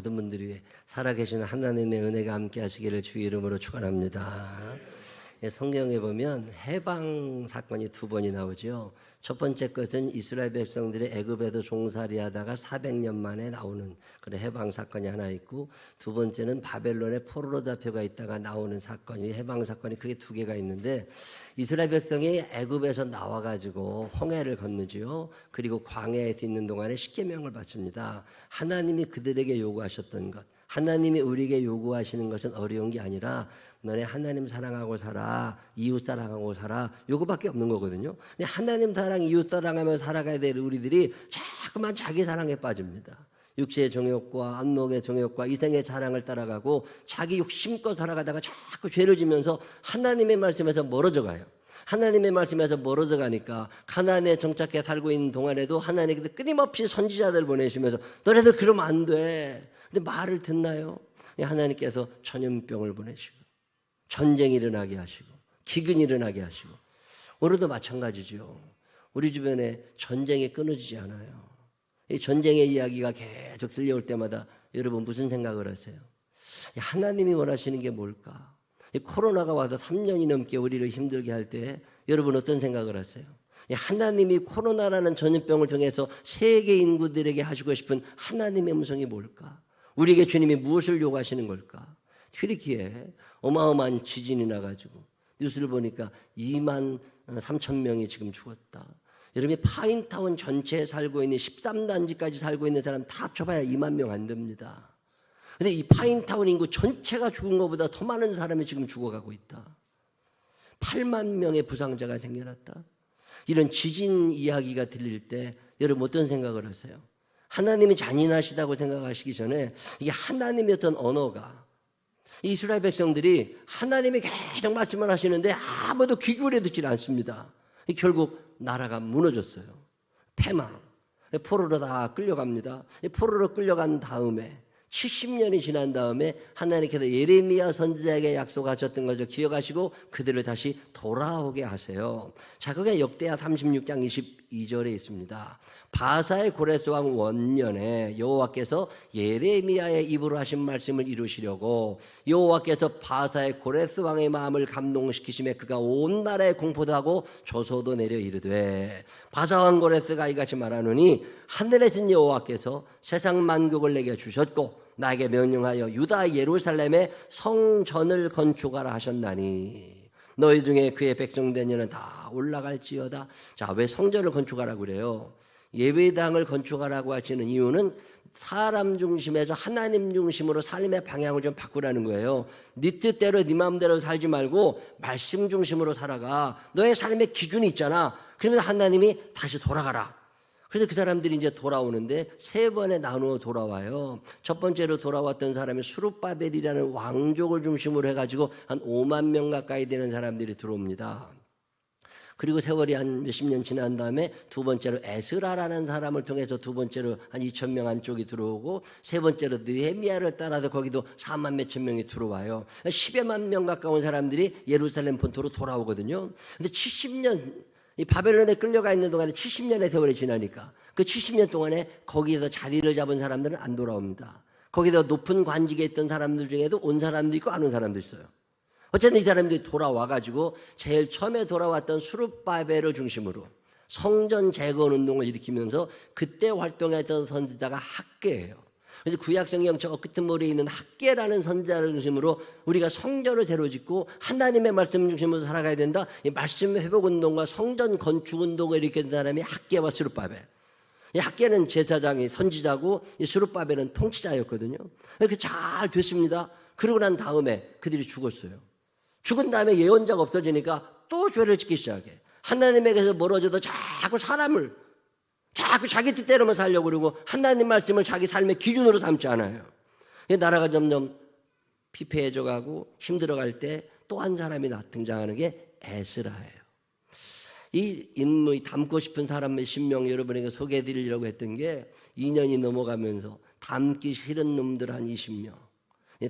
모든 분들이 위해 살아계신 하나님의 은혜가 함께 하시기를 주의 이름으로 축원합니다. 성경에 보면 해방 사건이 두 번이 나오죠. 첫 번째 것은 이스라엘 백성들이 애굽에서 종살이하다가 400년 만에 나오는 그런 해방 사건이 하나 있고, 두 번째는 바벨론에 포로로 잡혀가 있다가 나오는 사건이, 해방 사건이 크게 두 개가 있는데, 이스라엘 백성이 애굽에서 나와가지고 홍해를 건너지요. 그리고 광야에서 있는 동안에 십계명을 받습니다. 하나님이 그들에게 요구하셨던 것, 하나님이 우리에게 요구하시는 것은 어려운 게 아니라 너네 하나님 사랑하고 살아, 이웃 사랑하고 살아, 요거밖에 없는 거거든요. 근데 하나님 사랑, 이웃 사랑하며 살아가야 될 우리들이 자꾸만 자기 사랑에 빠집니다. 육체의 정욕과 안목의 정욕과 이생의 자랑을 따라가고 자기 욕심껏 살아가다가 자꾸 죄를 지면서 하나님의 말씀에서 멀어져 가요. 하나님의 말씀에서 멀어져 가니까 가나안에 정착해 살고 있는 동안에도 하나님께서 끊임없이 선지자들 보내시면서 너네들 그러면 안 돼. 근데 말을 듣나요? 하나님께서 전염병을 보내시고 전쟁이 일어나게 하시고 기근이 일어나게 하시고, 오늘도 마찬가지죠. 우리 주변에 전쟁이 끊어지지 않아요. 이 전쟁의 이야기가 계속 들려올 때마다 여러분 무슨 생각을 하세요? 하나님이 원하시는 게 뭘까? 이 코로나가 와서 3년이 넘게 우리를 힘들게 할 때 여러분 어떤 생각을 하세요? 하나님이 코로나라는 전염병을 통해서 세계 인구들에게 하시고 싶은 하나님의 음성이 뭘까? 우리에게 주님이 무엇을 요구하시는 걸까? 튀르키예에 어마어마한 지진이 나가지고 뉴스를 보니까 2만 3천 명이 지금 죽었다. 여러분이 파인타운 전체에 살고 있는 13단지까지 살고 있는 사람 다 합쳐봐야 2만 명 안 됩니다. 근데 이 파인타운 인구 전체가 죽은 것보다 더 많은 사람이 지금 죽어가고 있다. 8만 명의 부상자가 생겨났다. 이런 지진 이야기가 들릴 때 여러분 어떤 생각을 하세요? 하나님이 잔인하시다고 생각하시기 전에 이게 하나님의 어떤 언어가, 이스라엘 백성들이 하나님이 계속 말씀을 하시는데 아무도 귀 기울여 듣지 않습니다. 결국 나라가 무너졌어요. 패망, 포로로 다 끌려갑니다. 포로로 끌려간 다음에 70년이 지난 다음에 하나님께서 예레미야 선지자에게 약속하셨던 것을 기억하시고 그들을 다시 돌아오게 하세요. 자, 그게 역대하 36장 22절에 있습니다. 바사의 고레스 왕 원년에 여호와께서 예레미야의 입으로 하신 말씀을 이루시려고 여호와께서 바사의 고레스 왕의 마음을 감동시키심에 그가 온 나라에 공포도 하고 조소도 내려 이르되, 바사 왕 고레스가 이같이 말하노니 하늘에 신 여호와께서 세상 만국을 내게 주셨고 나에게 명령하여 유다 예루살렘에 성전을 건축하라 하셨나니 너희 중에 그의 백성된 이는 다 올라갈지어다. 자, 왜 성전을 건축하라고 그래요? 예배당을 건축하라고 하시는 이유는 사람 중심에서 하나님 중심으로 삶의 방향을 좀 바꾸라는 거예요. 네 뜻대로 네 마음대로 살지 말고 말씀 중심으로 살아가. 너의 삶의 기준이 있잖아. 그러면 하나님이 다시 돌아가라. 그래서 그 사람들이 이제 돌아오는데 세 번에 나누어 돌아와요. 첫 번째로 돌아왔던 사람이 수룹바벨이라는 왕족을 중심으로 해가지고 한 5만 명 가까이 되는 사람들이 들어옵니다. 그리고 세월이 한 몇십 년 지난 다음에 두 번째로 에스라라는 사람을 통해서 두 번째로 한 2천 명 안쪽이 들어오고, 세 번째로 느헤미야를 따라서 거기도 4만 몇천 명이 들어와요. 10여만 명 가까운 사람들이 예루살렘 본토로 돌아오거든요. 근데 70년 이 바벨론에 끌려가 있는 동안에 70년의 세월이 지나니까 그 70년 동안에 거기에서 자리를 잡은 사람들은 안 돌아옵니다. 거기서 높은 관직에 있던 사람들 중에도 온 사람도 있고 안 온 사람도 있어요. 어쨌든 이 사람들이 돌아와가지고 제일 처음에 돌아왔던 수룹바벨을 중심으로 성전 재건 운동을 일으키면서 그때 활동했던 선지자가 학개예요. 그래서 구약성경 저 끝머리에 있는 학개라는 선지자를 중심으로 우리가 성전을 새로 짓고 하나님의 말씀 중심으로 살아가야 된다. 이 말씀 회복 운동과 성전 건축 운동을 일으킨 사람이 학개와 수룹바벨. 이 학개는 제사장이 선지자고 이 수룹바벨은 통치자였거든요. 이렇게 잘 됐습니다. 그러고 난 다음에 그들이 죽었어요. 죽은 다음에 예언자가 없어지니까 또 죄를 짓기 시작해. 하나님에게서 멀어져도 자꾸 사람을 자꾸 자기 뜻대로만 살려고 그러고 하나님 말씀을 자기 삶의 기준으로 삼지 않아요. 나라가 점점 피폐해져 가고 힘들어갈 때 또 한 사람이 등장하는 게 에스라예요. 이 인물이 닮고 싶은 사람의 신명 여러분에게 소개해 드리려고 했던 게 2년이 넘어가면서 닮기 싫은 놈들 한 20명,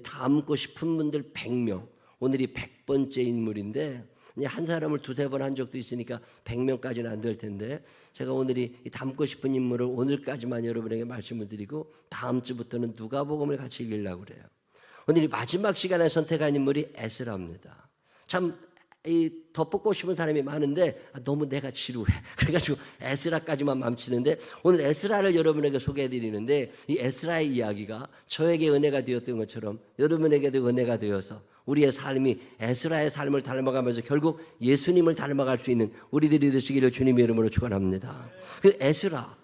닮고 싶은 분들 100명, 오늘이 100번째 인물인데 한 사람을 두세 번 한 적도 있으니까 100명까지는 안 될 텐데 제가 오늘이 담고 싶은 인물을 오늘까지만 여러분에게 말씀을 드리고 다음 주부터는 누가복음을 같이 읽으려고 그래요. 오늘 이 마지막 시간에 선택한 인물이 에스라입니다. 참 더 뽑고 싶은 사람이 많은데 너무 내가 지루해. 그래가지고 에스라까지만 맘치는데 오늘 에스라를 여러분에게 소개해드리는데 이 에스라의 이야기가 저에게 은혜가 되었던 것처럼 여러분에게도 은혜가 되어서 우리의 삶이 에스라의 삶을 닮아가면서 결국 예수님을 닮아갈 수 있는 우리들이 되시기를 주님의 이름으로 축원합니다. 그 에스라,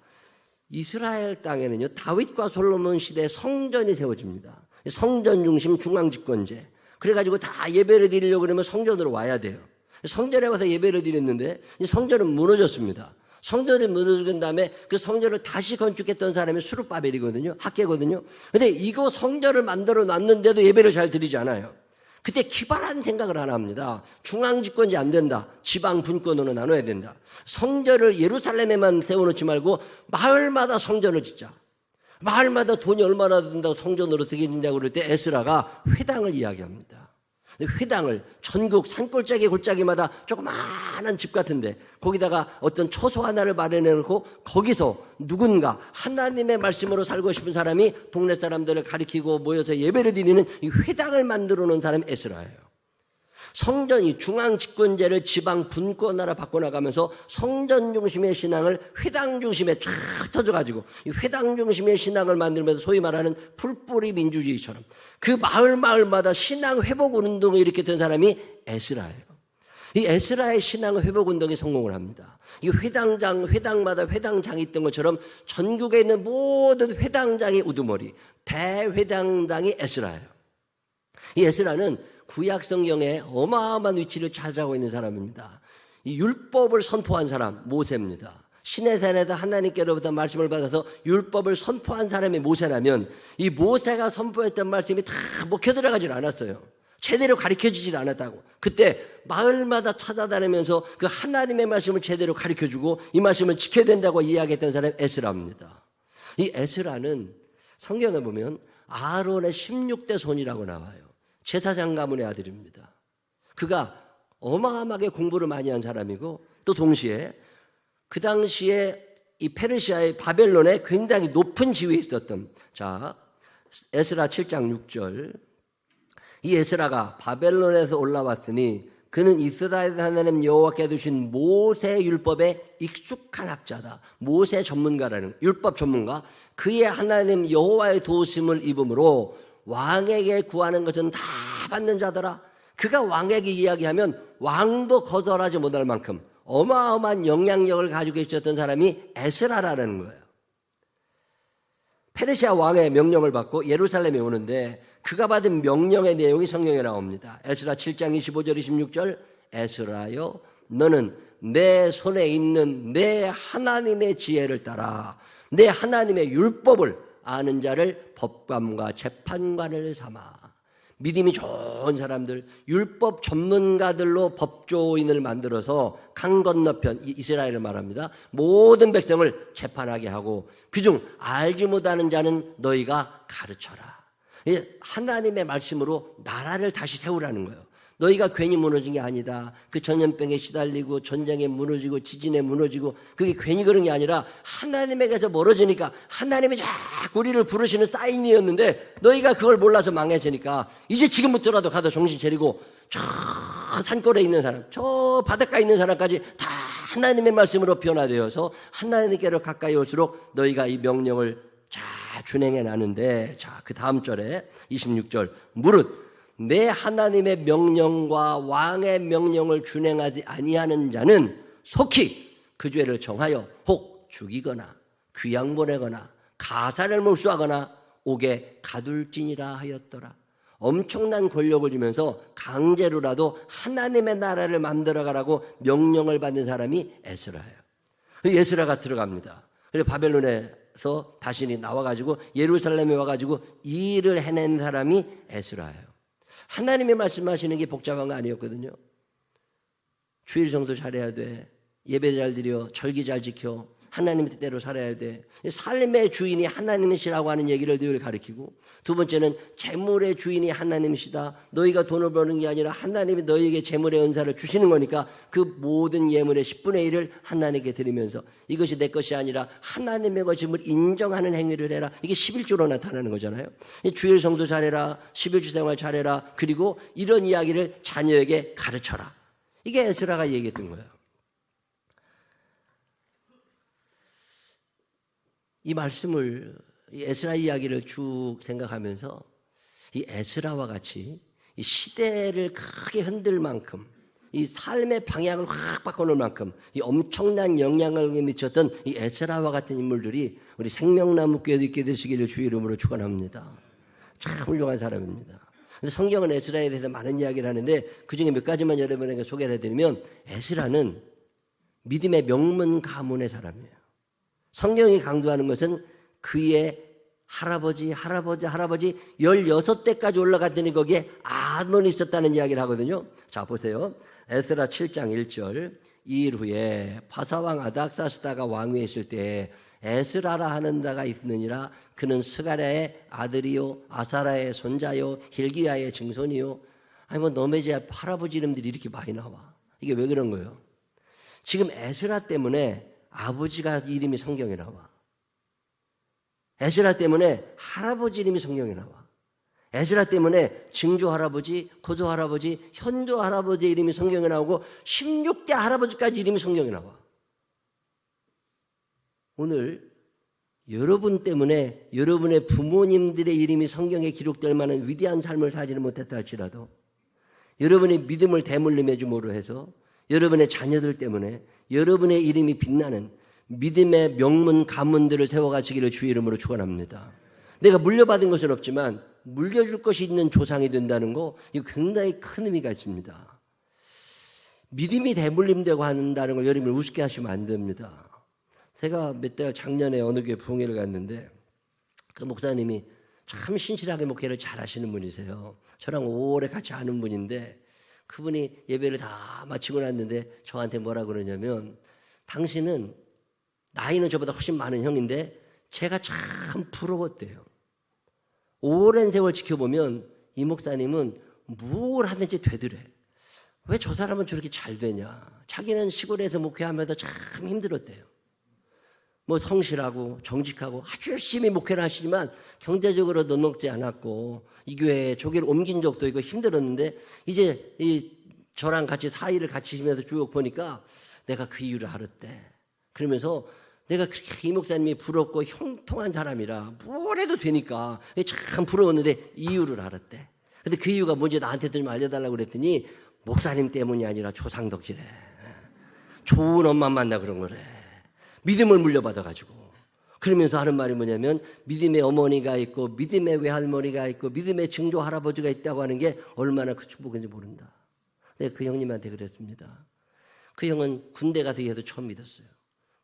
이스라엘 땅에는요 다윗과 솔로몬 시대에 성전이 세워집니다. 성전 중심 중앙집권제. 그래가지고 다 예배를 드리려고 그러면 성전으로 와야 돼요. 성전에 와서 예배를 드렸는데 이 성전은 무너졌습니다. 성전이 무너진 다음에 그 성전을 다시 건축했던 사람이 수룹바벨이거든요. 학계거든요. 근데 이거 성전을 만들어 놨는데도 예배를 잘 드리지 않아요. 그때 기발한 생각을 하나 합니다. 중앙집권이 안 된다. 지방 분권으로 나눠야 된다. 성전을 예루살렘에만 세워놓지 말고 마을마다 성전을 짓자. 마을마다 돈이 얼마나 든다고 성전으로 어떻게 된다고 그럴 때 에스라가 회당을 이야기합니다. 회당을 전국 산골짜기 골짜기마다 조그마한 집 같은데 거기다가 어떤 초소 하나를 마련해놓고 거기서 누군가 하나님의 말씀으로 살고 싶은 사람이 동네 사람들을 가리키고 모여서 예배를 드리는 이 회당을 만들어 놓은 사람이 에스라예요. 성전이 중앙 집권제를 지방 분권화로 바꿔나가면서 성전 중심의 신앙을 회당 중심에 쫙 터져가지고 이 회당 중심의 신앙을 만들면서 소위 말하는 풀뿌리 민주주의처럼 그 마을마다 신앙 회복 운동을 일으켰던 사람이 에스라예요. 이 에스라의 신앙 회복 운동이 성공을 합니다. 이 회당마다 회당장이 있던 것처럼 전국에 있는 모든 회당장의 우두머리, 대회당장이 에스라예요. 이 에스라는 구약 성경에 어마어마한 위치를 차지하고 있는 사람입니다. 이 율법을 선포한 사람 모세입니다. 시내산에서 하나님께로부터 말씀을 받아서 율법을 선포한 사람이 모세라면 이 모세가 선포했던 말씀이 다 먹혀 들어가질 않았어요. 제대로 가르쳐주질 않았다고. 그때 마을마다 찾아다니면서 그 하나님의 말씀을 제대로 가르쳐주고 이 말씀을 지켜야 된다고 이야기했던 사람이 에스라입니다. 이 에스라는 성경에 보면 아론의 16대 손이라고 나와요. 제사장 가문의 아들입니다. 그가 어마어마하게 공부를 많이 한 사람이고 또 동시에 그 당시에 이 페르시아의 바벨론에 굉장히 높은 지위에 있었던 자 에스라 7장 6절 이 에스라가 바벨론에서 올라왔으니 그는 이스라엘 하나님 여호와께 두신 모세 율법에 익숙한 학자다. 모세 전문가라는 율법 전문가. 그의 하나님 여호와의 도우심을 입음으로 왕에게 구하는 것은 다 받는 자더라. 그가 왕에게 이야기하면 왕도 거절하지 못할 만큼 어마어마한 영향력을 가지고 있었던 사람이 에스라라는 거예요. 페르시아 왕의 명령을 받고 예루살렘에 오는데 그가 받은 명령의 내용이 성경에 나옵니다. 에스라 7장 25절 26절 에스라여 너는 내 손에 있는 내 하나님의 지혜를 따라 내 하나님의 율법을 아는 자를 법관과 재판관을 삼아. 믿음이 좋은 사람들, 율법 전문가들로 법조인을 만들어서 강 건너편 이스라엘을 말합니다. 모든 백성을 재판하게 하고 그중 알지 못하는 자는 너희가 가르쳐라. 하나님의 말씀으로 나라를 다시 세우라는 거예요. 너희가 괜히 무너진 게 아니다. 그 전염병에 시달리고 전쟁에 무너지고 지진에 무너지고 그게 괜히 그런 게 아니라 하나님에게서 멀어지니까 하나님이 자꾸 우리를 부르시는 사인이었는데 너희가 그걸 몰라서 망해지니까 이제 지금부터라도 가서 정신 차리고 저 산골에 있는 사람, 저 바닷가에 있는 사람까지 다 하나님의 말씀으로 변화되어서 하나님께로 가까이 올수록 너희가 이 명령을 잘 준행해 나는데 자, 그 다음 절에 26절 무릇 내 하나님의 명령과 왕의 명령을 준행하지 아니하는 자는 속히 그 죄를 정하여 혹 죽이거나 귀양 보내거나 가사를 몰수하거나 옥에 가둘지니라 하였더라. 엄청난 권력을 주면서 강제로라도 하나님의 나라를 만들어가라고 명령을 받는 사람이 에스라예요. 에스라가 들어갑니다. 그래서 바벨론에서 다시 나와가지고 예루살렘에 와가지고 이 일을 해낸 사람이 에스라예요. 하나님의 말씀하시는 게 복잡한 거 아니었거든요. 주일 정도 잘해야 돼. 예배 잘 드려. 절기 잘 지켜. 하나님 뜻대로 살아야 돼. 삶의 주인이 하나님이시라고 하는 얘기를 늘 가르치고, 두 번째는 재물의 주인이 하나님이시다. 너희가 돈을 버는 게 아니라 하나님이 너희에게 재물의 은사를 주시는 거니까 그 모든 예물의 10분의 1을 하나님께 드리면서 이것이 내 것이 아니라 하나님의 것임을 인정하는 행위를 해라. 이게 11조로 나타나는 거잖아요. 주일 성도 잘해라, 11주 생활 잘해라, 그리고 이런 이야기를 자녀에게 가르쳐라. 이게 에스라가 얘기했던 거예요. 이 말씀을, 이 에스라 이야기를 쭉 생각하면서 이 에스라와 같이 이 시대를 크게 흔들 만큼, 이 삶의 방향을 확 바꿔놓을 만큼 이 엄청난 영향을 미쳤던 이 에스라와 같은 인물들이 우리 생명나무 교회도 있게 되시기를 주의 이름으로 축원합니다. 참 훌륭한 사람입니다. 근데 성경은 에스라에 대해서 많은 이야기를 하는데 그중에 몇 가지만 여러분에게 소개를 해드리면, 에스라는 믿음의 명문 가문의 사람이에요. 성경이 강조하는 것은 그의 할아버지 16대까지 올라갔더니 거기에 아몬이 있었다는 이야기를 하거든요. 자, 보세요. 에스라 7장 1절. 이 일 후에 바사왕 아닥사스다가 왕위에 있을 때 에스라라 하는 자가 있느니라. 그는 스가랴의 아들이요 아사라의 손자요 hil기야의 증손이요. 아니 뭐 너네 집 할아버지 이름들이 이렇게 많이 나와. 이게 왜 그런 거예요? 지금 에스라 때문에 아버지가 이름이 성경에 나와. 에스라 때문에 할아버지 이름이 성경에 나와. 에스라 때문에 증조 할아버지, 고조 할아버지, 현조 할아버지 이름이 성경에 나오고 16대 할아버지까지 이름이 성경에 나와. 오늘 여러분 때문에 여러분의 부모님들의 이름이 성경에 기록될 만한 위대한 삶을 살지는 못했다 할지라도, 여러분의 믿음을 대물림해 줌으로 해서 여러분의 자녀들 때문에 여러분의 이름이 빛나는 믿음의 명문 가문들을 세워가시기를 주의 이름으로 축원합니다. 내가 물려받은 것은 없지만 물려줄 것이 있는 조상이 된다는 거, 이거 굉장히 큰 의미가 있습니다. 믿음이 대물림되고 한다는 걸 여러분이 우습게 하시면 안 됩니다. 제가 몇 달 작년에 어느 교회 부흥회를 갔는데 그 목사님이 참 신실하게 목회를 잘 하시는 분이세요. 저랑 오래 같이 아는 분인데 그분이 예배를 다 마치고 났는데 저한테 뭐라 그러냐면, 당신은 나이는 저보다 훨씬 많은 형인데 제가 참 부러웠대요. 오랜 세월 지켜보면 이 목사님은 뭘 하든지 되더래. 왜 저 사람은 저렇게 잘 되냐. 자기는 시골에서 목회하면서 참 힘들었대요. 뭐 성실하고 정직하고 아주 열심히 목회를 하시지만 경제적으로 넉넉지 않았고 이 교회에 조기를 옮긴 적도 있고 힘들었는데, 이제 저랑 같이 사이를 같이 하면서 쭉 보니까 내가 그 이유를 알았대. 그러면서 내가 그렇게 이 목사님이 부럽고 형통한 사람이라 뭘 해도 되니까 참 부러웠는데 이유를 알았대. 근데 그 이유가 뭔지 나한테 좀 알려달라고 그랬더니 목사님 때문이 아니라 조상 덕질해. 좋은 엄마 만나 그런 거래. 믿음을 물려받아가지고. 그러면서 하는 말이 뭐냐면, 믿음의 어머니가 있고 믿음의 외할머니가 있고 믿음의 증조 할아버지가 있다고 하는 게 얼마나 그 축복인지 모른다. 내가 그 형님한테 그랬습니다. 그 형은 군대 가서 이래도 처음 믿었어요.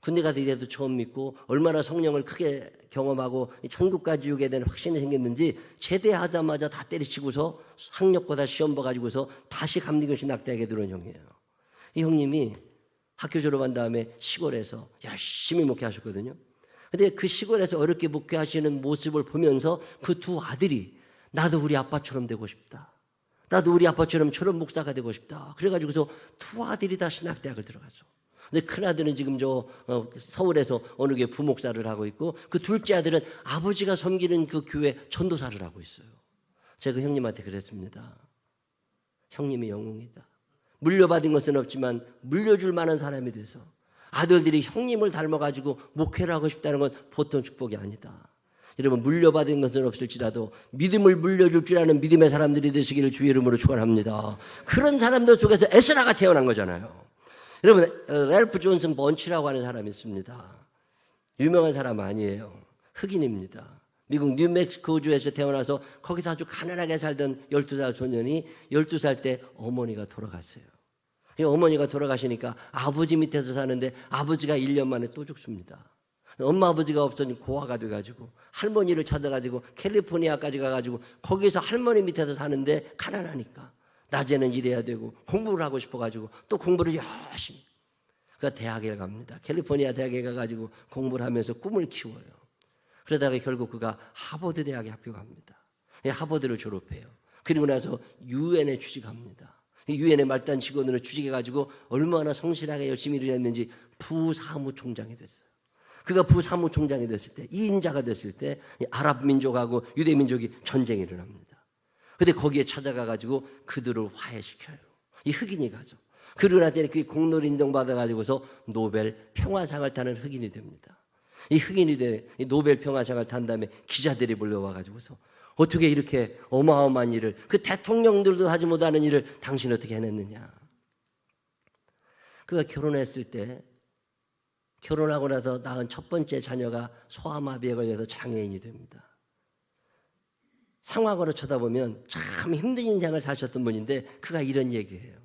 군대 가서 이래도 처음 믿고 얼마나 성령을 크게 경험하고 천국까지 오게 되는 확신이 생겼는지 제대하자마자 다 때리치고서 학력고사 시험 봐가지고서 다시 감리교시 낙대하게 들어온 형이에요. 이 형님이 학교 졸업한 다음에 시골에서 열심히 목회하셨거든요. 근데 그 시골에서 어렵게 목회하시는 모습을 보면서 그 두 아들이 나도 우리 아빠처럼 되고 싶다. 나도 우리 아빠처럼 저런 목사가 되고 싶다. 그래가지고서 두 아들이 다 신학대학을 들어갔어. 근데 큰 아들은 지금 서울에서 어느 교회 부목사를 하고 있고, 그 둘째 아들은 아버지가 섬기는 그 교회 전도사를 하고 있어요. 제가 그 형님한테 그랬습니다. 형님이 영웅이다. 물려받은 것은 없지만 물려줄 만한 사람이 돼서 아들들이 형님을 닮아가지고 목회를 하고 싶다는 건 보통 축복이 아니다. 여러분, 물려받은 것은 없을지라도 믿음을 물려줄 줄 아는 믿음의 사람들이 되시기를 주의 이름으로 축원합니다. 그런 사람들 속에서 에스라가 태어난 거잖아요. 여러분, 랄프 존슨 번치라고 하는 사람이 있습니다. 유명한 사람 아니에요. 흑인입니다. 미국 뉴멕시코주에서 태어나서 거기서 아주 가난하게 살던 12살 소년이 12살 때 어머니가 돌아갔어요. 어머니가 돌아가시니까 아버지 밑에서 사는데 아버지가 1년 만에 또 죽습니다. 엄마 아버지가 없으니 고아가 돼가지고 할머니를 찾아가지고 캘리포니아까지 가가지고 거기서 할머니 밑에서 사는데 가난하니까 낮에는 일해야 되고 공부를 하고 싶어가지고 또 공부를 열심히. 그가 대학에 갑니다. 캘리포니아 대학에 가가지고 공부를 하면서 꿈을 키워요. 그러다가 결국 그가 하버드 대학에 합격합니다. 하버드를 졸업해요. 그리고 나서 유엔에 취직합니다. 유엔의 말단 직원으로 취직해가지고 얼마나 성실하게 열심히 일을 했는지 부사무총장이 됐어요. 그가 부사무총장이 됐을 때, 2인자가 됐을 때 아랍 민족하고 유대 민족이 전쟁이 일어납니다. 근데 거기에 찾아가가지고 그들을 화해시켜요. 이 흑인이 가죠. 그러고 나더니 그 공로를 인정받아가지고서 노벨 평화상을 타는 흑인이 됩니다. 이 흑인이 이 노벨 평화상을 탄 다음에 기자들이 몰려와가지고서 어떻게 이렇게 어마어마한 일을, 그 대통령들도 하지 못하는 일을 당신 어떻게 해냈느냐. 그가 결혼했을 때, 결혼하고 나서 낳은 첫 번째 자녀가 소아마비에 걸려서 장애인이 됩니다. 상황으로 쳐다보면 참 힘든 인생을 사셨던 분인데 그가 이런 얘기해요.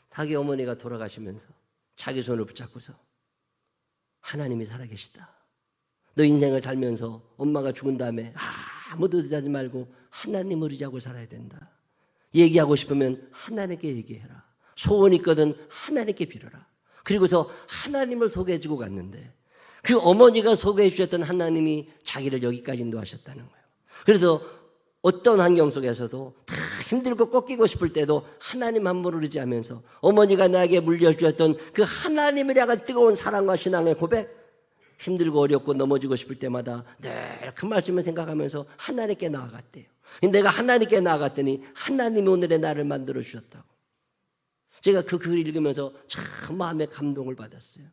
자기 어머니가 돌아가시면서 자기 손을 붙잡고서 하나님이 살아계시다. 너 인생을 살면서 엄마가 죽은 다음에 아무도 의지하지 말고 하나님을 의지하고 살아야 된다. 얘기하고 싶으면 하나님께 얘기해라. 소원 있거든 하나님께 빌어라. 그리고서 하나님을 소개해 주고 갔는데 그 어머니가 소개해 주셨던 하나님이 자기를 여기까지 인도하셨다는 거예요. 그래서 어떤 환경 속에서도 다 힘들고 꺾이고 싶을 때도 하나님 한 분을 의지하면서 어머니가 나에게 물려주셨던 그 하나님을 향한 뜨거운 사랑과 신앙의 고백, 힘들고 어렵고 넘어지고 싶을 때마다 늘 그 말씀을 생각하면서 하나님께 나아갔대요. 내가 하나님께 나아갔더니 하나님이 오늘의 나를 만들어 주셨다고. 제가 그 글을 읽으면서 참 마음에 감동을 받았어요.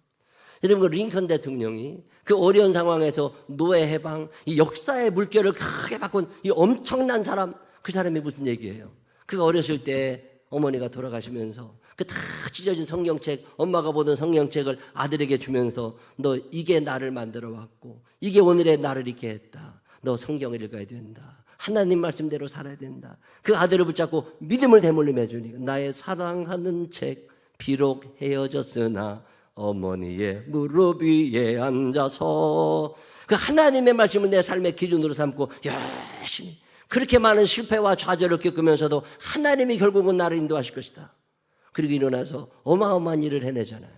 여러분, 그 링컨 대통령이 그 어려운 상황에서 노예 해방, 이 역사의 물결을 크게 바꾼 이 엄청난 사람, 그 사람이 무슨 얘기예요? 그가 어렸을 때 어머니가 돌아가시면서 그 다 찢어진 성경책, 엄마가 보던 성경책을 아들에게 주면서 너 이게 나를 만들어 왔고 이게 오늘의 나를 있게 했다. 너 성경을 읽어야 된다. 하나님 말씀대로 살아야 된다. 그 아들을 붙잡고 믿음을 대물림해 주니 나의 사랑하는 책 비록 헤어졌으나 어머니의 무릎 위에 앉아서 그 하나님의 말씀을 내 삶의 기준으로 삼고 열심히 그렇게 많은 실패와 좌절을 겪으면서도 하나님이 결국은 나를 인도하실 것이다. 그리고 일어나서 어마어마한 일을 해내잖아요.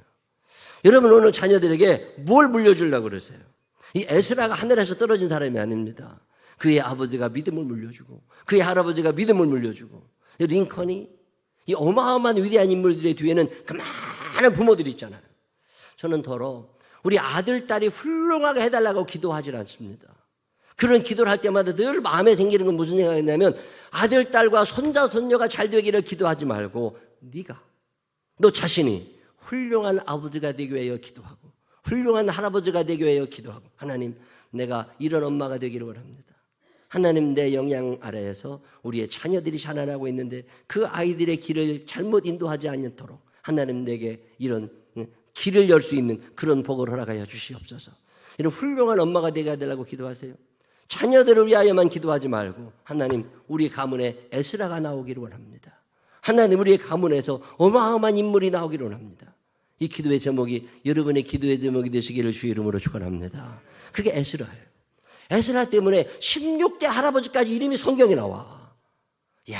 여러분, 오늘 자녀들에게 뭘 물려주려고 그러세요? 이 에스라가 하늘에서 떨어진 사람이 아닙니다. 그의 아버지가 믿음을 물려주고 그의 할아버지가 믿음을 물려주고 링컨이 이 어마어마한 위대한 인물들의 뒤에는 그 많은 부모들이 있잖아요. 저는 더러 우리 아들, 딸이 훌륭하게 해달라고 기도하지 않습니다. 그런 기도를 할 때마다 늘 마음에 생기는 건 무슨 생각이냐면 아들, 딸과 손자, 손녀가 잘 되기를 기도하지 말고 네가 너 자신이 훌륭한 아버지가 되기 위하여 기도하고 훌륭한 할아버지가 되기 위하여 기도하고 하나님, 내가 이런 엄마가 되기를 원합니다. 하나님, 내 영향 아래에서 우리의 자녀들이 자라나고 있는데 그 아이들의 길을 잘못 인도하지 않도록 하나님, 내게 이런 길을 열 수 있는 그런 복을 허락하여 주시옵소서. 이런 훌륭한 엄마가 되게 해달라고 기도하세요. 자녀들을 위하여만 기도하지 말고 하나님, 우리 가문에 에스라가 나오기를 원합니다. 하나님, 우리의 가문에서 어마어마한 인물이 나오기를 원합니다. 이 기도의 제목이 여러분의 기도의 제목이 되시기를 주의 이름으로 축원합니다. 그게 에스라예요. 에스라 때문에 16대 할아버지까지 이름이 성경에 나와. 이야,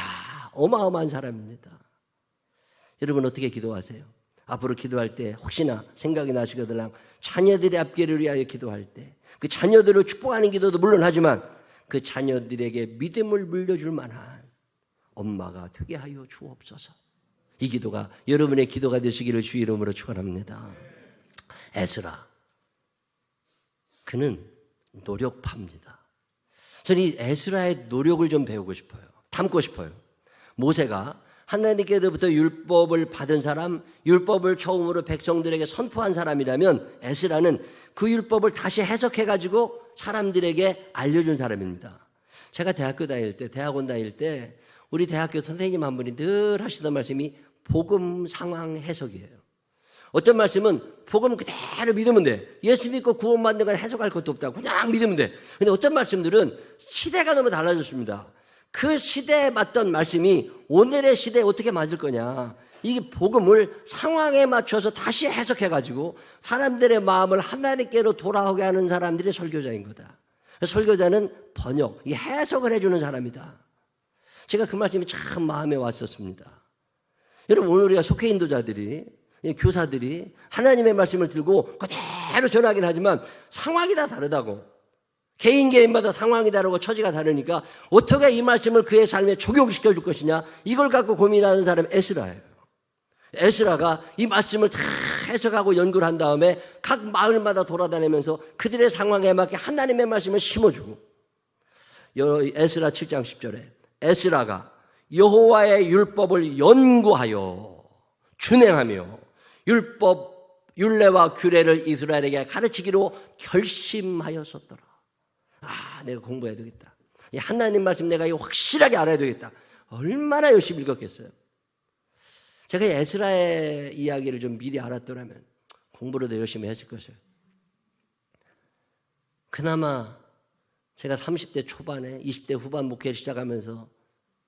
어마어마한 사람입니다. 여러분, 어떻게 기도하세요? 앞으로 기도할 때 혹시나 생각이 나시거든 자녀들의 앞길을 위하여 기도할 때 그 자녀들을 축복하는 기도도 물론 하지만 그 자녀들에게 믿음을 물려줄 만한 엄마가 되게 하여 주옵소서. 이 기도가 여러분의 기도가 되시기를 주의 이름으로 축원합니다. 에스라, 그는 노력파입니다. 저는 이 에스라의 노력을 좀 배우고 싶어요. 담고 싶어요. 모세가 하나님께로부터 율법을 받은 사람, 율법을 처음으로 백성들에게 선포한 사람이라면 에스라는 그 율법을 다시 해석해가지고 사람들에게 알려준 사람입니다. 제가 대학교 다닐 때, 대학원 다닐 때 우리 대학교 선생님 한 분이 늘 하시던 말씀이 복음 상황 해석이에요. 어떤 말씀은 복음 그대로 믿으면 돼. 예수 믿고 구원받는 걸 해석할 것도 없다. 그냥 믿으면 돼. 근데 어떤 말씀들은 시대가 너무 달라졌습니다. 그 시대에 맞던 말씀이 오늘의 시대에 어떻게 맞을 거냐. 이 복음을 상황에 맞춰서 다시 해석해가지고 사람들의 마음을 하나님께로 돌아오게 하는 사람들이 설교자인 거다. 설교자는 번역, 이 해석을 해주는 사람이다. 제가 그 말씀이 참 마음에 왔었습니다. 여러분, 오늘 우리가 속해 인도자들이 교사들이 하나님의 말씀을 들고 그대로 전하긴 하지만 상황이 다 다르다고. 개인마다 상황이 다르고 처지가 다르니까 어떻게 이 말씀을 그의 삶에 적용시켜 줄 것이냐, 이걸 갖고 고민하는 사람이 에스라예요. 에스라가 이 말씀을 다 해석하고 연구를 한 다음에 각 마을마다 돌아다니면서 그들의 상황에 맞게 하나님의 말씀을 심어주고, 에스라 7장 10절에 에스라가 여호와의 율법을 연구하여 준행하며 율례와 규례를 이스라엘에게 가르치기로 결심하였었더라. 내가 공부해야 되겠다. 이 하나님 말씀 내가 이거 확실하게 알아야 되겠다. 얼마나 열심히 읽었겠어요. 제가 에스라의 이야기를 좀 미리 알았더라면 공부를 더 열심히 했을 것이에요. 그나마 제가 30대 초반에 20대 후반 목회를 시작하면서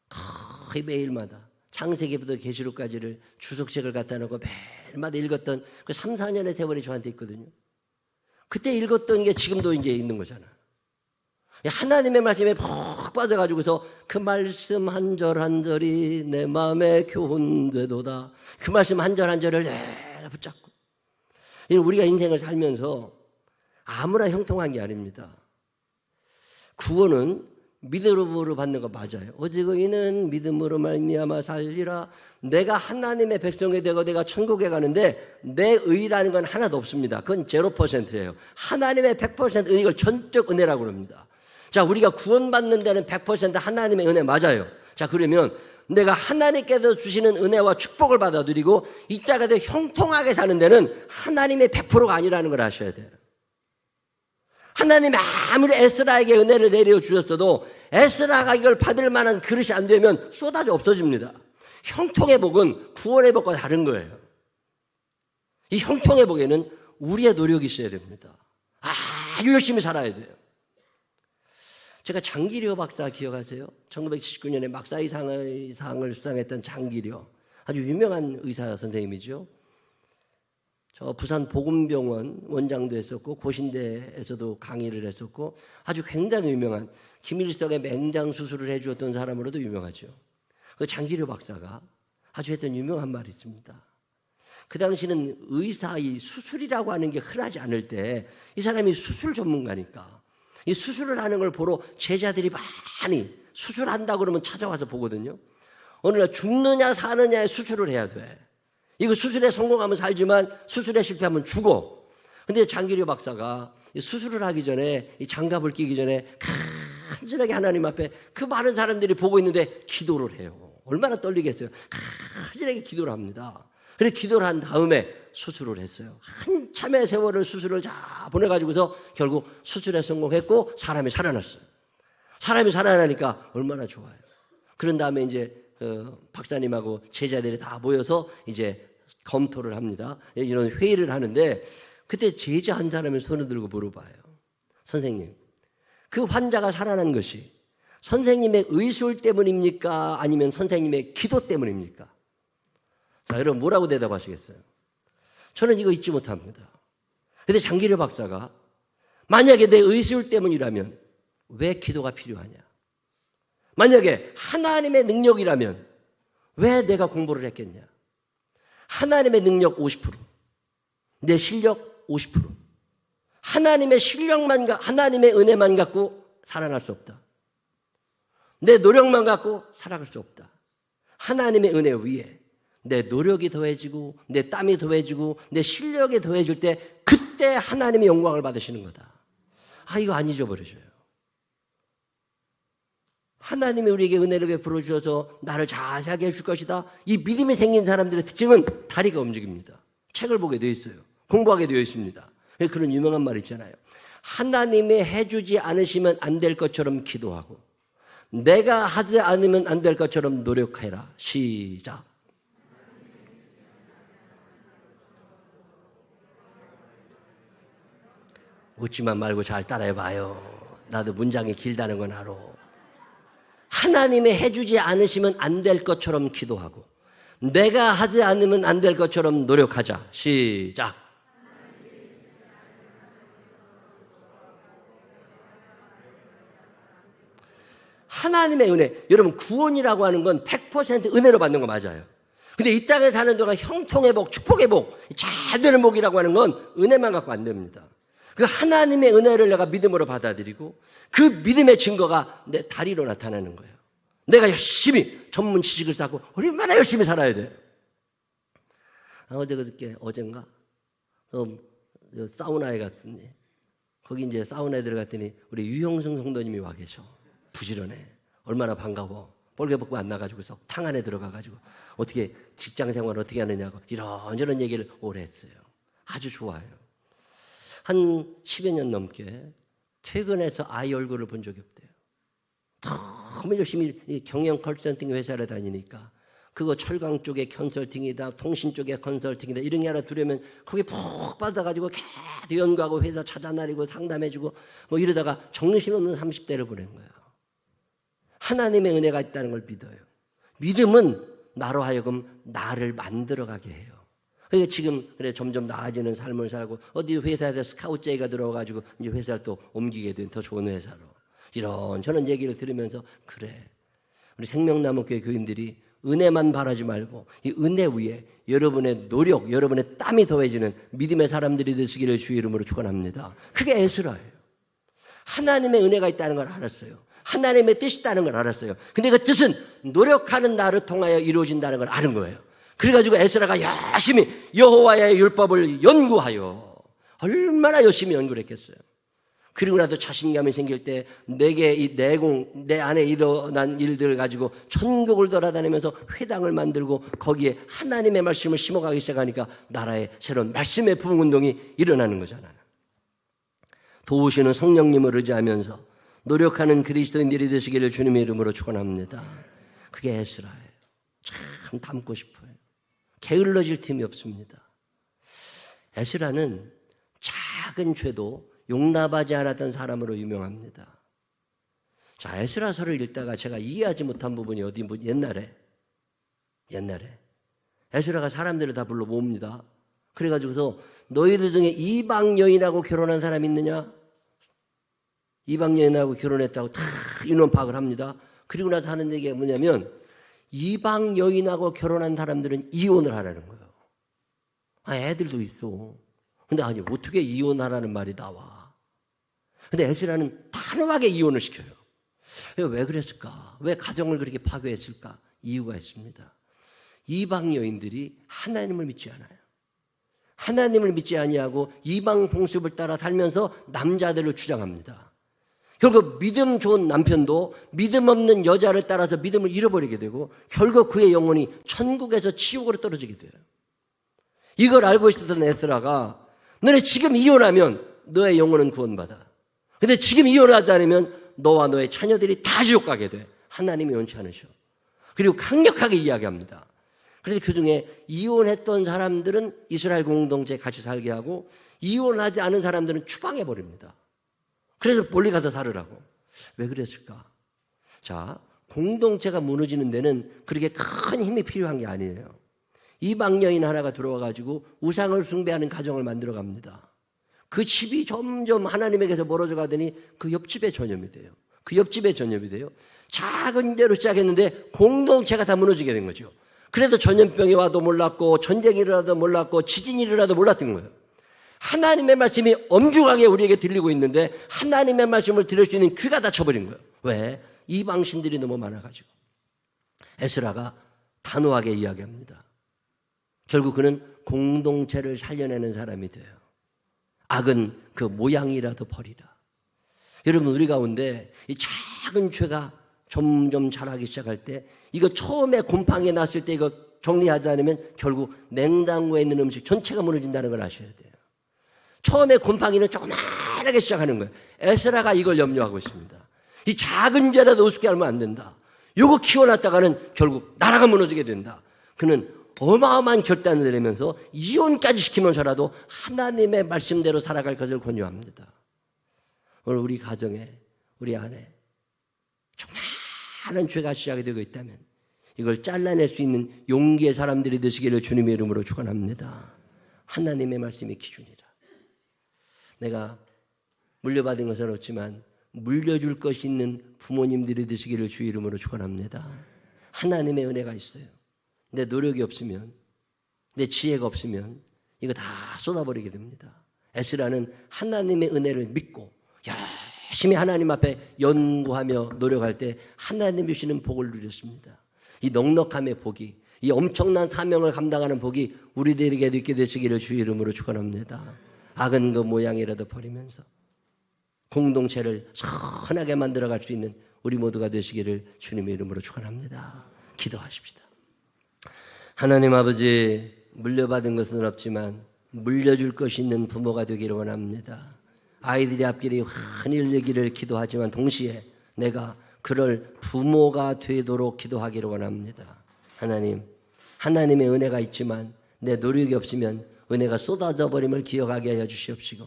거의 매일마다 창세기부터 계시록까지를 주석책을 갖다 놓고 매일마다 읽었던 그 3, 4년의 세월이 저한테 있거든요. 그때 읽었던 게 지금도 이제 있는 거잖아요. 하나님의 말씀에 푹 빠져가지고서 그 말씀 한 절 한 절이 내 마음에 교훈되도다. 그 말씀 한 절 한 절을 내가 붙잡고. 우리가 인생을 살면서 아무나 형통한 게 아닙니다. 구원은 믿음으로 받는 거 맞아요. 오직 의인은 믿음으로 말미암아 살리라. 내가 하나님의 백성이 되고 내가 천국에 가는데 내 의라는 건 하나도 없습니다. 그건 0%예요. 하나님의 100% 의가 전적 은혜라고 합니다. 자, 우리가 구원받는 데는 100% 하나님의 은혜 맞아요. 자, 그러면 내가 하나님께서 주시는 은혜와 축복을 받아들이고 이 땅에서 형통하게 사는 데는 하나님의 100%가 아니라는 걸 아셔야 돼요. 하나님이 아무리 에스라에게 은혜를 내려주셨어도 에스라가 이걸 받을 만한 그릇이 안 되면 쏟아져 없어집니다. 형통의 복은 구원의 복과 다른 거예요. 이 형통의 복에는 우리의 노력이 있어야 됩니다. 아주 열심히 살아야 돼요. 제가 장기려 박사 기억하세요? 1979년에 막사이 상을 수상했던 장기려, 아주 유명한 의사 선생님이죠. 저 부산 복음병원 원장도 했었고 고신대에서도 강의를 했었고 아주 굉장히 유명한 김일성의 맹장 수술을 해주었던 사람으로도 유명하죠. 그 장기려 박사가 아주 했던 유명한 말이 있습니다. 그 당시는 의사의 수술이라고 하는 게 흔하지 않을 때 이 사람이 수술 전문가니까 이 수술을 하는 걸 보러 제자들이 많이 수술한다고 그러면 찾아와서 보거든요. 어느 날 죽느냐 사느냐의 수술을 해야 돼. 이거 수술에 성공하면 살지만 수술에 실패하면 죽어. 근데 장기려 박사가 수술을 하기 전에 이 장갑을 끼기 전에 간절하게 하나님 앞에 그 많은 사람들이 보고 있는데 기도를 해요. 얼마나 떨리겠어요. 간절하게 기도를 합니다. 그래서 기도를 한 다음에 수술을 했어요. 한참의 세월을 수술을 다 보내가지고서 결국 수술에 성공했고 사람이 살아났어요. 사람이 살아나니까 얼마나 좋아요. 그런 다음에 이제 박사님하고 제자들이 다 모여서 이제 검토를 합니다. 이런 회의를 하는데 그때 제자 한 사람이 손을 들고 물어봐요. 선생님, 그 환자가 살아난 것이 선생님의 의술 때문입니까? 아니면 선생님의 기도 때문입니까? 자, 여러분 뭐라고 대답하시겠어요? 저는 이거 잊지 못합니다. 그런데 장기려 박사가 만약에 내 의술 때문이라면 왜 기도가 필요하냐? 만약에 하나님의 능력이라면 왜 내가 공부를 했겠냐? 하나님의 능력 50%, 내 실력 50%. 하나님의 실력만, 하나님의 은혜만 갖고 살아날 수 없다. 내 노력만 갖고 살아갈 수 없다. 하나님의 은혜 위에 내 노력이 더해지고 내 땀이 더해지고 내 실력이 더해질 때 그때 하나님의 영광을 받으시는 거다. 이거 안 잊어버려져요. 하나님이 우리에게 은혜를 베풀어 주셔서 나를 잘하게 해줄 것이다. 이 믿음이 생긴 사람들의 특징은 다리가 움직입니다. 책을 보게 되어 있어요. 공부하게 되어 있습니다. 그런 유명한 말 있잖아요. 하나님이 해주지 않으시면 안 될 것처럼 기도하고 내가 하지 않으면 안 될 것처럼 노력해라. 시작. 웃지만 말고 잘 따라해봐요. 나도 문장이 길다는 건 알아. 하나님이 해주지 않으시면 안 될 것처럼 기도하고 내가 하지 않으면 안 될 것처럼 노력하자. 시작. 하나님의 은혜. 여러분 구원이라고 하는 건 100% 은혜로 받는 거 맞아요. 근데 이 땅에 사는 동안 형통의 복, 축복의 복, 잘 되는 복이라고 하는 건 은혜만 갖고 안 됩니다. 그 하나님의 은혜를 내가 믿음으로 받아들이고 그 믿음의 증거가 내 다리로 나타나는 거예요. 내가 열심히 전문 지식을 쌓고 얼마나 열심히 살아야 돼요. 어젠가 사우나에 갔더니 거기 이제 사우나에 들어갔더니 우리 유형승 성도님이 와 계셔. 부지런해. 얼마나 반가워. 뻘개 벗고 안 나가지고서 탕 안에 들어가가지고 어떻게 직장 생활을 어떻게 하느냐고 이런저런 얘기를 오래 했어요. 아주 좋아요. 한 10여 년 넘게 퇴근해서 아이 얼굴을 본 적이 없대요. 너무 열심히 경영 컨설팅 회사를 다니니까 그거 철강 쪽에 컨설팅이다, 통신 쪽에 컨설팅이다 이런 게 하나 두려면 거기 푹 받아가지고 계속 연구하고 회사 찾아다니고 상담해주고 뭐 이러다가 정신없는 30대를 보낸 거예요. 하나님의 은혜가 있다는 걸 믿어요. 믿음은 나로 하여금 나를 만들어가게 해요. 그러니까 지금 그래 점점 나아지는 삶을 살고 어디 회사에서 스카우트제의가 들어와가지고 이제 회사를 또 옮기게 된 더 좋은 회사로 이런 저런 얘기를 들으면서 그래 우리 생명나무교회 교인들이 은혜만 바라지 말고 이 은혜 위에 여러분의 노력, 여러분의 땀이 더해지는 믿음의 사람들이 되시기를 주의 이름으로 축원합니다. 그게 에스라예요. 하나님의 은혜가 있다는 걸 알았어요. 하나님의 뜻이 있다는 걸 알았어요. 근데 그 뜻은 노력하는 나를 통하여 이루어진다는 걸 아는 거예요. 그래가지고 에스라가 열심히 여호와의 율법을 연구하여 얼마나 열심히 연구를 했겠어요. 그리고 나도 자신감이 생길 때 내게 이 내공, 내 안에 일어난 일들을 가지고 천국을 돌아다니면서 회당을 만들고 거기에 하나님의 말씀을 심어가기 시작하니까 나라에 새로운 말씀의 부흥운동이 일어나는 거잖아요. 도우시는 성령님을 의지하면서 노력하는 그리스도인들이 되시기를 주님의 이름으로 축원합니다. 그게 에스라예요. 참 닮고 싶어요. 게을러질 틈이 없습니다. 에스라는 작은 죄도 용납하지 않았던 사람으로 유명합니다. 자, 에스라서를 읽다가 제가 이해하지 못한 부분이 어디 옛날에 에스라가 사람들을 다 불러 모읍니다. 그래가지고서 너희들 중에 이방 여인하고 결혼한 사람 있느냐? 이방 여인하고 결혼했다고 다 인원 파악을 합니다. 그리고 나서 하는 얘기가 뭐냐면 이방 여인하고 결혼한 사람들은 이혼을 하라는 거예요. 애들도 있어. 근데 아니 어떻게 이혼하라는 말이 나와? 근데 에스라는 단호하게 이혼을 시켜요. 왜 그랬을까? 왜 가정을 그렇게 파괴했을까? 이유가 있습니다. 이방 여인들이 하나님을 믿지 않아요. 하나님을 믿지 아니하고 이방 풍습을 따라 살면서 남자들을 주장합니다. 결국 믿음 좋은 남편도 믿음 없는 여자를 따라서 믿음을 잃어버리게 되고 결국 그의 영혼이 천국에서 지옥으로 떨어지게 돼요. 이걸 알고 있었던 에스라가 너네 지금 이혼하면 너의 영혼은 구원받아. 근데 지금 이혼하지 않으면 너와 너의 자녀들이 다 지옥 가게 돼. 하나님이 원치 않으셔. 그리고 강력하게 이야기합니다. 그래서 그중에 이혼했던 사람들은 이스라엘 공동체에 같이 살게 하고 이혼하지 않은 사람들은 추방해버립니다. 그래서 멀리 가서 살으라고. 왜 그랬을까? 자, 공동체가 무너지는 데는 그렇게 큰 힘이 필요한 게 아니에요. 이방 여인 하나가 들어와가지고 우상을 숭배하는 가정을 만들어 갑니다. 그 집이 점점 하나님에게서 멀어져 가더니 그 옆집에 전염이 돼요. 그 옆집에 전염이 돼요. 작은 데로 시작했는데 공동체가 다 무너지게 된 거죠. 그래도 전염병이 와도 몰랐고 전쟁이 일어나도 몰랐고 지진이 일어나도 몰랐던 거예요. 하나님의 말씀이 엄중하게 우리에게 들리고 있는데 하나님의 말씀을 들을 수 있는 귀가 닫혀버린 거예요. 왜? 이방신들이 너무 많아가지고. 에스라가 단호하게 이야기합니다. 결국 그는 공동체를 살려내는 사람이 돼요. 악은 그 모양이라도 버리라. 여러분 우리 가운데 이 작은 죄가 점점 자라기 시작할 때 이거 처음에 곰팡이 났을 때 이거 정리하지 않으면 결국 냉장고에 있는 음식 전체가 무너진다는 걸 아셔야 돼요. 처음에 곰팡이는 조그만하게 시작하는 거예요. 에스라가 이걸 염려하고 있습니다. 이 작은 죄라도 우습게 하면 안 된다. 이거 키워놨다가는 결국 나라가 무너지게 된다. 그는 어마어마한 결단을 내리면서 이혼까지 시키면서라도 하나님의 말씀대로 살아갈 것을 권유합니다. 오늘 우리 가정에 우리 안에 조그마한 죄가 시작이 되고 있다면 이걸 잘라낼 수 있는 용기의 사람들이 되시기를 주님의 이름으로 축원합니다. 하나님의 말씀이 기준이라. 내가 물려받은 것은 없지만 물려줄 것이 있는 부모님들이 되시기를 주의 이름으로 축원합니다. 하나님의 은혜가 있어요. 내 노력이 없으면, 내 지혜가 없으면 이거 다 쏟아버리게 됩니다. 에스라는 하나님의 은혜를 믿고 열심히 하나님 앞에 연구하며 노력할 때 하나님이 주시는 복을 누렸습니다. 이 넉넉함의 복이, 이 엄청난 사명을 감당하는 복이 우리들에게도 있게 되시기를 주의 이름으로 축원합니다. 악은 그 모양이라도 버리면서 공동체를 선하게 만들어갈 수 있는 우리 모두가 되시기를 주님의 이름으로 축원합니다. 기도하십시다. 하나님 아버지, 물려받은 것은 없지만 물려줄 것이 있는 부모가 되기를 원합니다. 아이들이 앞길이 환히 열리기를 기도하지만 동시에 내가 그럴 부모가 되도록 기도하기를 원합니다. 하나님, 하나님의 은혜가 있지만 내 노력이 없으면 은혜가 쏟아져 버림을 기억하게 하여 주시옵시고,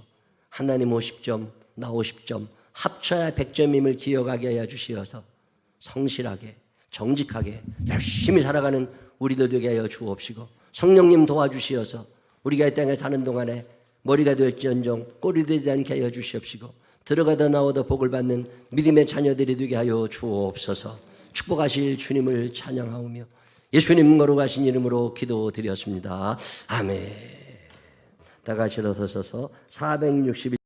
하나님 50점, 나 50점, 합쳐야 100점임을 기억하게 하여 주시어서 성실하게, 정직하게, 열심히 살아가는 우리도 되게 하여 주옵시고, 성령님 도와주시어서 우리가 이 땅에 사는 동안에 머리가 될지언정 꼬리 되지 않게 하여 주시옵시고, 들어가다 나오다 복을 받는 믿음의 자녀들이 되게 하여 주옵소서. 축복하실 주님을 찬양하오며 예수님 거룩하신 이름으로 기도드렸습니다. 아멘. 다 같이 일어서셔서 461